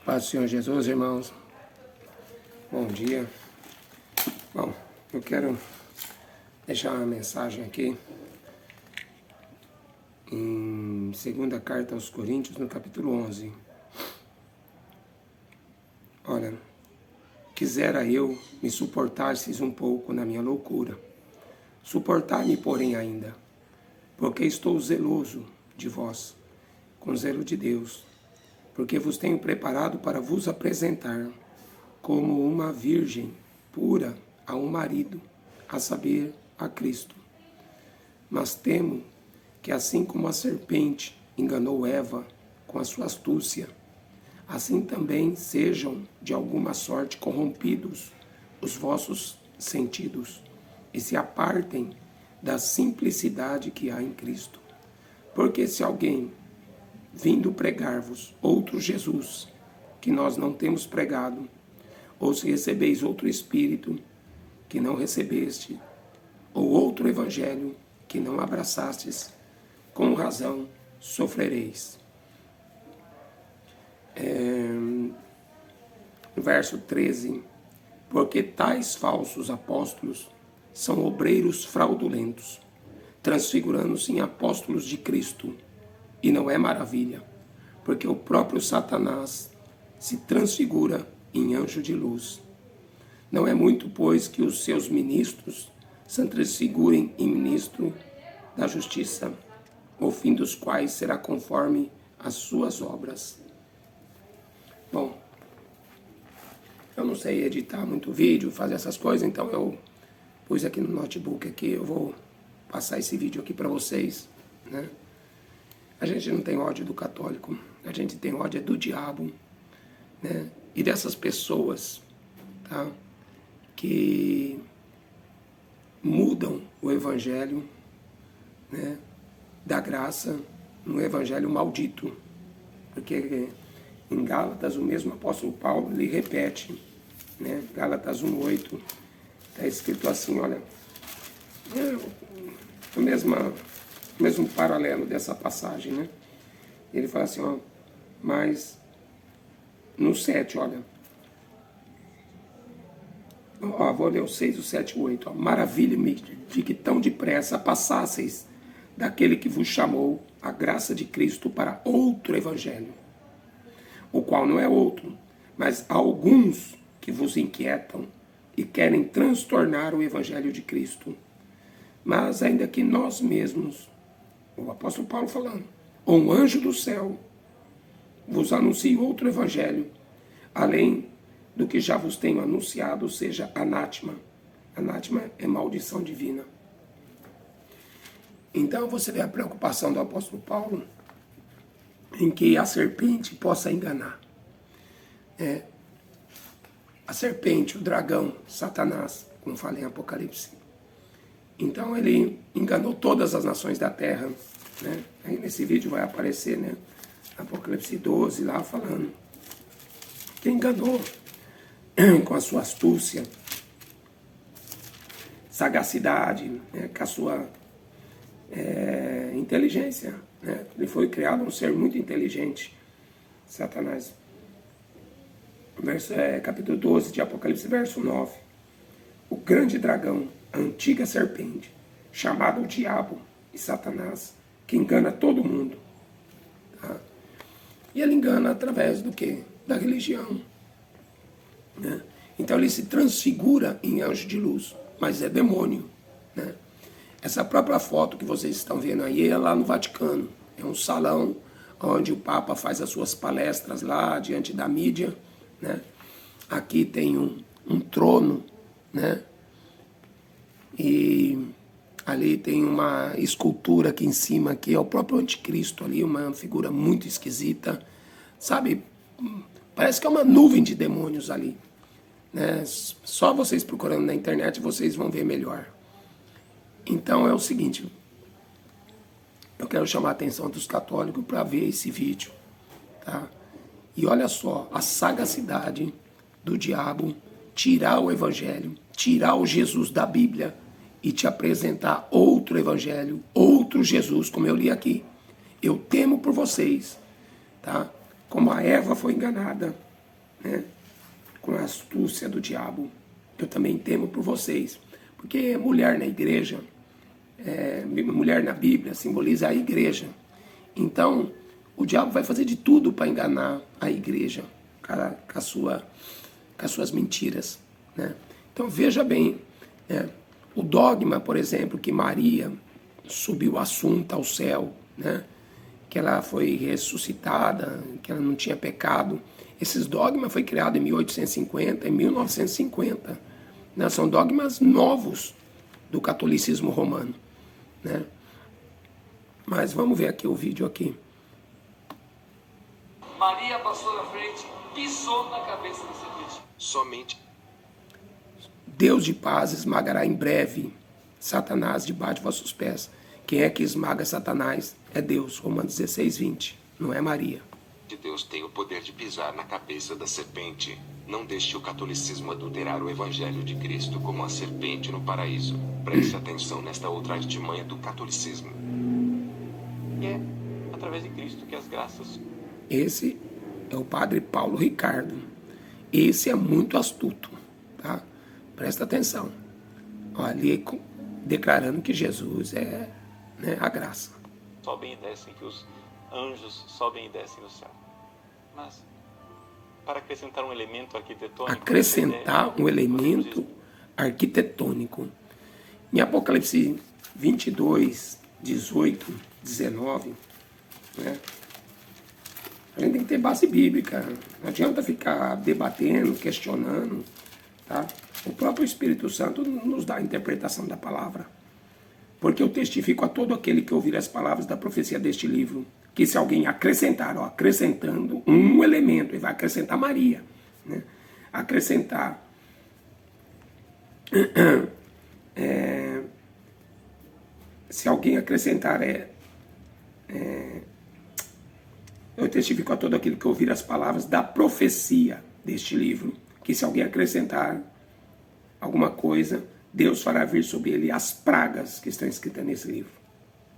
Paz do Senhor Jesus, irmãos. Bom dia. Bom, eu quero deixar uma mensagem aqui em segunda carta aos Coríntios, no capítulo 11. Olha, quisera eu me suportasseis um pouco na minha loucura. Suportai-me, porém, ainda, porque estou zeloso de vós, com zelo de Deus, porque vos tenho preparado para vos apresentar como uma virgem pura a um marido, a saber, a Cristo. Mas temo que assim como a serpente enganou Eva com a sua astúcia, assim também sejam de alguma sorte corrompidos os vossos sentidos e se apartem da simplicidade que há em Cristo. Porque se alguém vindo pregar-vos outro Jesus, que nós não temos pregado, ou se recebeis outro Espírito, que não recebeste, ou outro Evangelho, que não abraçastes, com razão sofrereis. Verso 13. Porque tais falsos apóstolos são obreiros fraudulentos, transfigurando-se em apóstolos de Cristo. E não é maravilha, porque o próprio Satanás se transfigura em anjo de luz. Não é muito, pois, que os seus ministros se transfigurem em ministro da justiça, o fim dos quais será conforme as suas obras. Bom, eu não sei editar muito vídeo, fazer essas coisas, então eu pus aqui no notebook aqui, eu vou passar esse vídeo aqui para vocês, né? A gente não tem ódio do católico, a gente tem ódio do diabo, né? E dessas pessoas, tá? Que mudam o evangelho, né? Da graça no evangelho maldito. Porque em Gálatas o mesmo apóstolo Paulo lhe repete, né? Gálatas 1:8, está escrito assim, olha, o mesmo paralelo dessa passagem, né? Ele fala assim, ó, mas no 7, olha, ó, vou ler o 6, o 7 e o 8, ó, maravilha-me de que tão depressa passasseis daquele que vos chamou a graça de Cristo para outro evangelho, o qual não é outro, mas há alguns que vos inquietam e querem transtornar o evangelho de Cristo. Mas ainda que nós mesmos, o apóstolo Paulo falando, ou um anjo do céu vos anuncie outro evangelho, além do que já vos tenho anunciado, seja anátema. Anátema é maldição divina. Então você vê a preocupação do apóstolo Paulo em que a serpente possa enganar. A serpente, o dragão, Satanás, como fala em Apocalipse. Então ele enganou todas as nações da terra, né? Aí nesse vídeo vai aparecer, né? Apocalipse 12 lá falando que enganou com a sua astúcia, sagacidade, né? Com a sua inteligência, né? Ele foi criado um ser muito inteligente, Satanás. Capítulo 12 de Apocalipse, verso 9. O grande dragão, a antiga serpente, chamado o diabo e Satanás, que engana todo mundo. Tá? E ele engana através do quê? Da religião. Né? Então ele se transfigura em anjo de luz, mas é demônio. Né? Essa própria foto que vocês estão vendo aí é lá no Vaticano. É um salão onde o Papa faz as suas palestras lá diante da mídia. Né? Aqui tem um trono, né? E ali tem uma escultura aqui em cima, que é o próprio anticristo ali, uma figura muito esquisita, sabe? Parece que é uma nuvem de demônios ali, né? Só vocês procurando na internet vocês vão ver melhor. Então é o seguinte, eu quero chamar a atenção dos católicos para ver esse vídeo, tá? E olha só, a sagacidade do diabo tirar o evangelho, tirar o Jesus da Bíblia e te apresentar outro evangelho, outro Jesus, como eu li aqui. Eu temo por vocês, tá? Como a Eva foi enganada, né, com a astúcia do diabo. Eu também temo por vocês, porque mulher na igreja, mulher na Bíblia simboliza a igreja. Então, o diabo vai fazer de tudo para enganar a igreja com as suas mentiras, né? Então, veja bem, o dogma, por exemplo, que Maria subiu assunta ao céu, né? Que ela foi ressuscitada, que ela não tinha pecado. Esses dogmas foi criado em 1850, em 1950. Né? São dogmas novos do catolicismo romano, né? Mas vamos ver aqui o vídeo aqui. Maria passou na frente, pisou na cabeça da serpente. Somente Deus de paz esmagará em breve Satanás debaixo de vossos pés. Quem é que esmaga Satanás? É Deus. Romanos 16, 20. Não é Maria. Deus tem o poder de pisar na cabeça da serpente. Não deixe o catolicismo adulterar o evangelho de Cristo como a serpente no paraíso. Preste atenção nesta outra artimanha do catolicismo. E é através de Cristo que as graças... Esse é o padre Paulo Ricardo. Esse é muito astuto, tá? Presta atenção. Ali declarando que Jesus é, né, a graça. sobem e descem, que os anjos sobem e descem no céu. Mas, para acrescentar um elemento arquitetônico... Acrescentar um elemento arquitetônico. Em Apocalipse 22, 18, 19, né? A gente tem que ter base bíblica. Não adianta ficar debatendo, questionando, tá? O próprio Espírito Santo nos dá a interpretação da palavra. Porque eu testifico a todo aquele que ouvir as palavras da profecia deste livro, que se alguém acrescentar, acrescentando um elemento, ele vai acrescentar Maria, né? Acrescentar se alguém acrescentar eu testifico a todo aquele que ouvir as palavras da profecia deste livro, que se alguém acrescentar alguma coisa, Deus fará vir sobre ele as pragas que estão escritas nesse livro.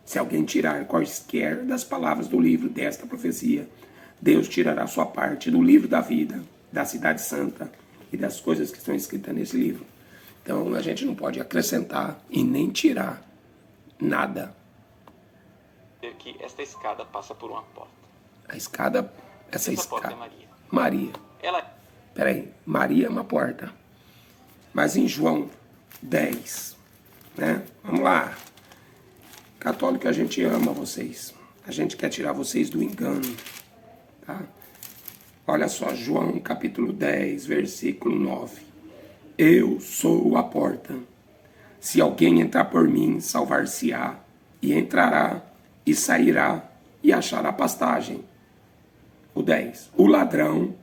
Se alguém tirar quaisquer das palavras do livro desta profecia, Deus tirará sua parte do livro da vida, da cidade santa e das coisas que estão escritas nesse livro. Então a gente não pode acrescentar e nem tirar nada. Que esta escada passa por uma porta. A escada, essa escada. Porta é Maria. Maria. Peraí, Maria é uma porta. Mas em João 10, né? Vamos lá. Católico, a gente ama vocês. A gente quer tirar vocês do engano, tá? Olha só, João capítulo 10, versículo 9. Eu sou a porta. Se alguém entrar por mim, salvar-se-á, e entrará, e sairá, e achará pastagem. O 10. O ladrão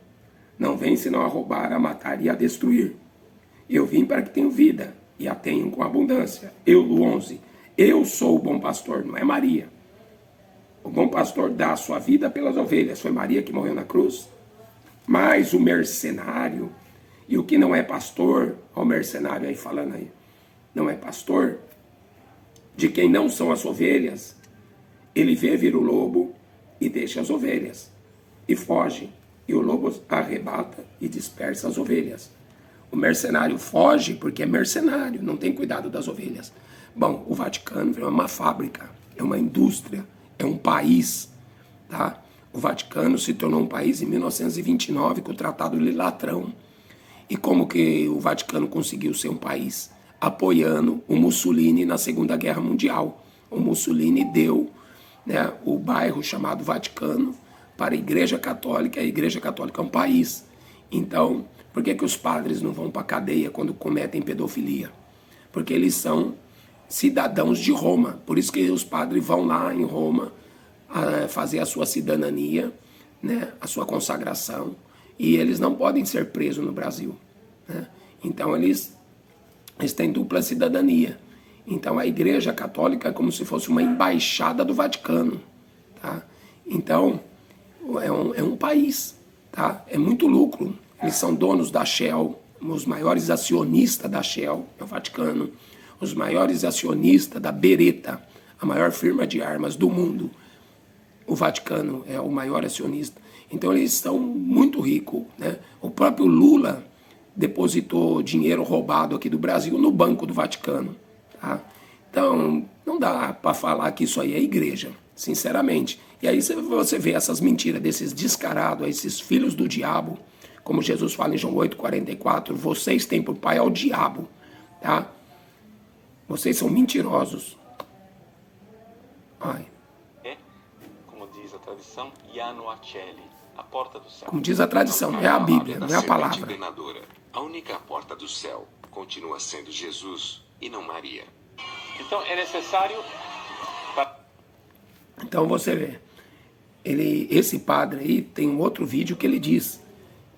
não vem senão a roubar, a matar e a destruir. Eu vim para que tenham vida, e a tenham com abundância. O 11. Eu sou o bom pastor, não é Maria. O bom pastor dá a sua vida pelas ovelhas. Foi Maria que morreu na cruz. Mas o mercenário, e o que não é pastor, olha o mercenário aí falando aí, não é pastor, de quem não são as ovelhas, ele vê vir o lobo e deixa as ovelhas, e foge, e o lobo arrebata e dispersa as ovelhas. O mercenário foge porque é mercenário, não tem cuidado das ovelhas. Bom, o Vaticano é uma fábrica, é uma indústria, é um país, tá? O Vaticano se tornou um país em 1929 com o Tratado de Latrão. E como que o Vaticano conseguiu ser um país? Apoiando o Mussolini na Segunda Guerra Mundial. O Mussolini deu, né, o bairro chamado Vaticano para a Igreja Católica. A Igreja Católica é um país. Então, por que os padres não vão para a cadeia quando cometem pedofilia? Porque eles são cidadãos de Roma. Por isso que os padres vão lá em Roma fazer a sua cidadania, né, a sua consagração. E eles não podem ser presos no Brasil, né? Então eles têm dupla cidadania. Então a Igreja Católica é como se fosse uma embaixada do Vaticano, tá? Então é um país, tá? É muito lucro. Eles são donos da Shell, os maiores acionistas da Shell, é o Vaticano. Os maiores acionistas da Beretta, a maior firma de armas do mundo. O Vaticano é o maior acionista. Então eles são muito ricos, né? O próprio Lula depositou dinheiro roubado aqui do Brasil no Banco do Vaticano. Tá? Então, não dá para falar que isso aí é igreja, sinceramente. E aí você vê essas mentiras desses descarados, esses filhos do diabo, como Jesus fala em João 8,44, vocês têm por pai ao diabo, tá? Vocês são mentirosos. Ai. Como diz a tradição, Iano Acelli, a porta do céu. Como diz a tradição, é a Bíblia, não é a palavra. A única porta do céu continua sendo Jesus e não Maria. Então é necessário... Então você vê, esse padre aí tem um outro vídeo que ele diz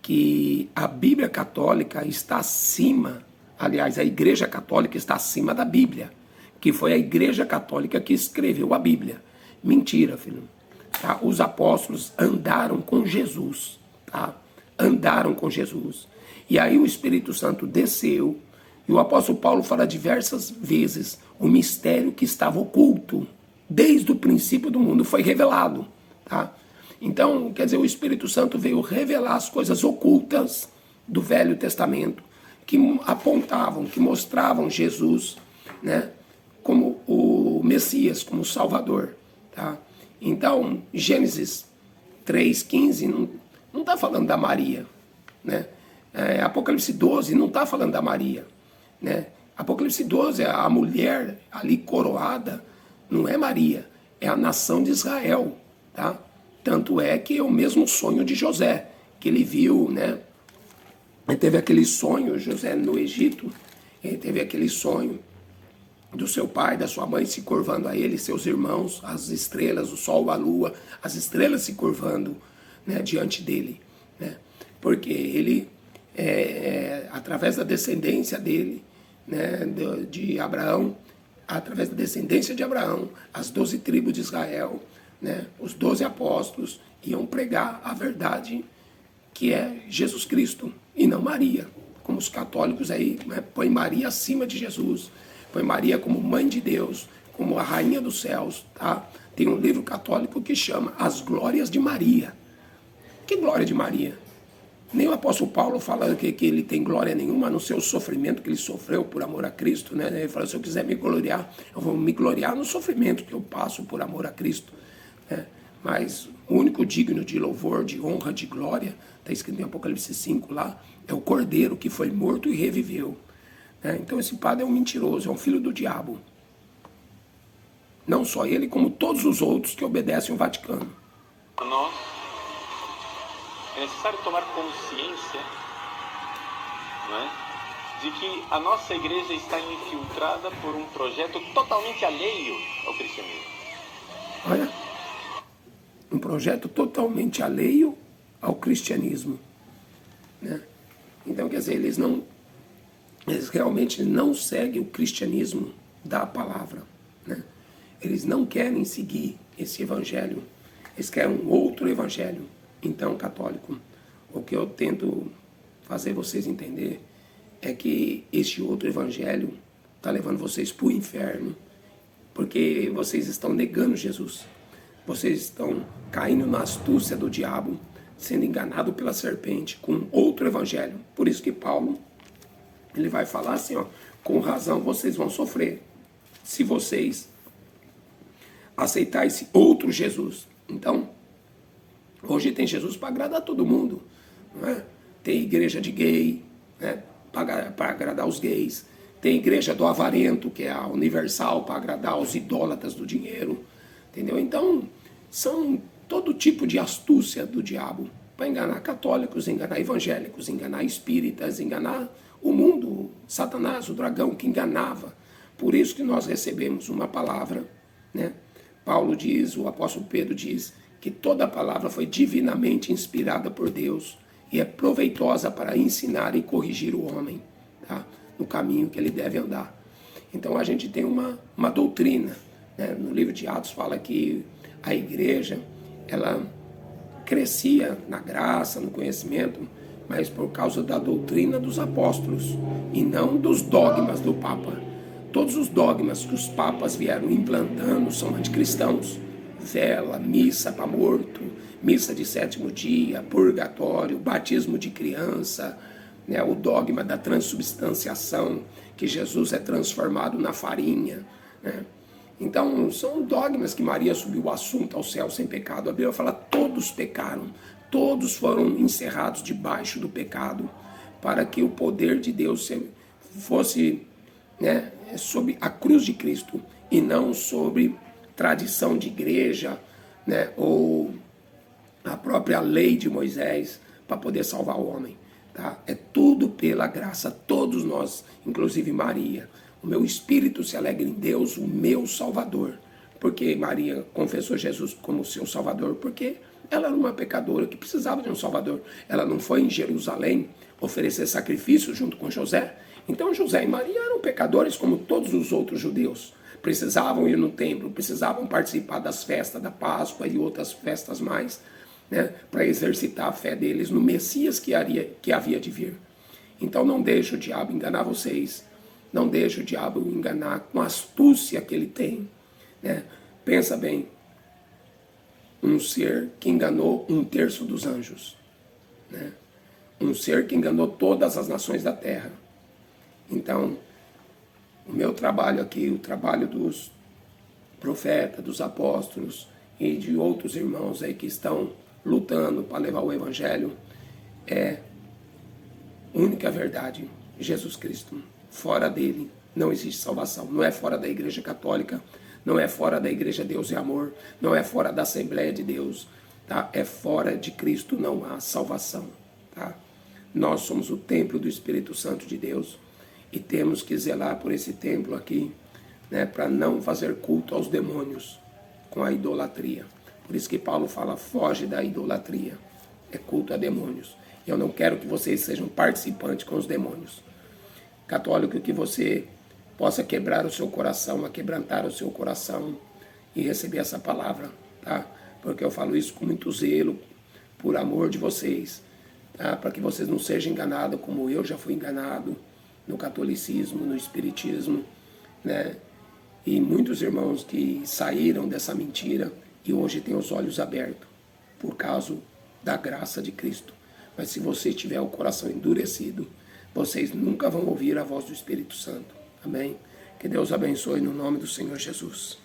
que a Bíblia Católica está acima, aliás, a Igreja Católica está acima da Bíblia, que foi a Igreja Católica que escreveu a Bíblia. Mentira, filho. Tá? Os apóstolos andaram com Jesus, tá? Andaram com Jesus. E aí o Espírito Santo desceu, e o apóstolo Paulo fala diversas vezes, o mistério que estava oculto, desde o princípio do mundo, foi revelado, tá? Então, quer dizer, o Espírito Santo veio revelar as coisas ocultas do Velho Testamento, que apontavam, que mostravam Jesus, né, como o Messias, como o Salvador, tá? Então, Gênesis 3,15 não está falando da Maria, né? Apocalipse 12 não está falando da Maria, né? Apocalipse 12, a mulher ali coroada, não é Maria, é a nação de Israel, tá? Tanto é que é o mesmo sonho de José, que ele viu, né? Ele teve aquele sonho, José no Egito, ele teve aquele sonho do seu pai, da sua mãe se curvando a ele, seus irmãos, as estrelas, o sol, a lua, as estrelas se curvando, né, diante dele, né? Porque ele, através da descendência dele, né, de Abraão, através da descendência de Abraão, as 12 tribos de Israel, né, os 12 apóstolos iam pregar a verdade que é Jesus Cristo e não Maria, como os católicos aí, né, põe Maria acima de Jesus, põe Maria como mãe de Deus, como a rainha dos céus, tá? Tem um livro católico que chama As Glórias de Maria. Que glória de Maria? Nem o apóstolo Paulo fala que ele tem glória nenhuma, a não ser o sofrimento que ele sofreu por amor a Cristo, né? Ele fala, se eu quiser me gloriar, eu vou me gloriar no sofrimento que eu passo por amor a Cristo, né? Mas o único digno de louvor, de honra, de glória, está escrito em Apocalipse 5 lá, é o Cordeiro que foi morto e reviveu, né? Então esse padre é um mentiroso, é um filho do diabo. Não só ele, como todos os outros que obedecem o Vaticano. Nós é necessário tomar consciência, não é, de que a nossa igreja está infiltrada por um projeto totalmente alheio ao cristianismo. Olha, um projeto totalmente alheio ao cristianismo, né? Então, quer dizer, eles realmente não seguem o cristianismo da palavra, né? Eles não querem seguir esse evangelho, eles querem um outro evangelho. Então, católico, o que eu tento fazer vocês entender é que este outro evangelho está levando vocês para o inferno, porque vocês estão negando Jesus. Vocês estão caindo na astúcia do diabo, sendo enganado pela serpente com outro evangelho. Por isso que Paulo, ele vai falar assim, ó, com razão vocês vão sofrer se vocês aceitar esse outro Jesus. Então, hoje tem Jesus para agradar todo mundo, não é? Tem igreja de gay, né, para agradar os gays. Tem igreja do avarento, que é a universal, para agradar os idólatras do dinheiro. Entendeu? Então, são todo tipo de astúcia do diabo para enganar católicos, enganar evangélicos, enganar espíritas, enganar o mundo, Satanás, o dragão que enganava. Por isso que nós recebemos uma palavra, né? Paulo diz, o apóstolo Pedro diz, que toda a palavra foi divinamente inspirada por Deus e é proveitosa para ensinar e corrigir o homem, tá? No caminho que ele deve andar. Então a gente tem uma doutrina, né? No livro de Atos fala que a igreja, ela crescia na graça, no conhecimento, mas por causa da doutrina dos apóstolos e não dos dogmas do Papa. Todos os dogmas que os papas vieram implantando são anticristãos. Vela, missa para morto, missa de sétimo dia, purgatório, batismo de criança, né, o dogma da transubstanciação, que Jesus é transformado na farinha, né? Então, são dogmas que Maria subiu o assunto ao céu sem pecado. A Bíblia fala, todos pecaram, todos foram encerrados debaixo do pecado, para que o poder de Deus fosse, né, sob a cruz de Cristo, e não sobre tradição de igreja, né, ou a própria lei de Moisés, para poder salvar o homem. Tá? É tudo pela graça, todos nós, inclusive Maria. O meu espírito se alegra em Deus, o meu Salvador. Porque Maria confessou Jesus como seu Salvador? Porque ela era uma pecadora que precisava de um Salvador. Ela não foi em Jerusalém oferecer sacrifício junto com José? Então José e Maria eram pecadores como todos os outros judeus. Precisavam ir no templo, precisavam participar das festas da Páscoa e outras festas mais, né, para exercitar a fé deles no Messias que havia de vir. Então não deixe o diabo enganar vocês. Não deixe o diabo enganar com a astúcia que ele tem, né? Pensa bem, um ser que enganou 1/3 dos anjos, né? Um ser que enganou todas as nações da terra. Então, o meu trabalho aqui, o trabalho dos profetas, dos apóstolos e de outros irmãos aí que estão lutando para levar o evangelho, é única verdade, Jesus Cristo. Fora dele não existe salvação. Não é fora da Igreja Católica, não é fora da Igreja Deus e Amor, não é fora da Assembleia de Deus, tá? É fora de Cristo não há salvação, tá? Nós somos o templo do Espírito Santo de Deus e temos que zelar por esse templo aqui, né, para não fazer culto aos demônios com a idolatria. Por isso que Paulo fala, foge da idolatria, é culto a demônios. E eu não quero que vocês sejam participantes com os demônios. Católico, que você possa quebrar o seu coração, aquebrantar o seu coração e receber essa palavra, tá? Porque eu falo isso com muito zelo, por amor de vocês, tá? Para que vocês não sejam enganados como eu já fui enganado no catolicismo, no espiritismo, né? E muitos irmãos que saíram dessa mentira e hoje têm os olhos abertos por causa da graça de Cristo. Mas se você tiver o coração endurecido, vocês nunca vão ouvir a voz do Espírito Santo. Amém? Que Deus abençoe no nome do Senhor Jesus.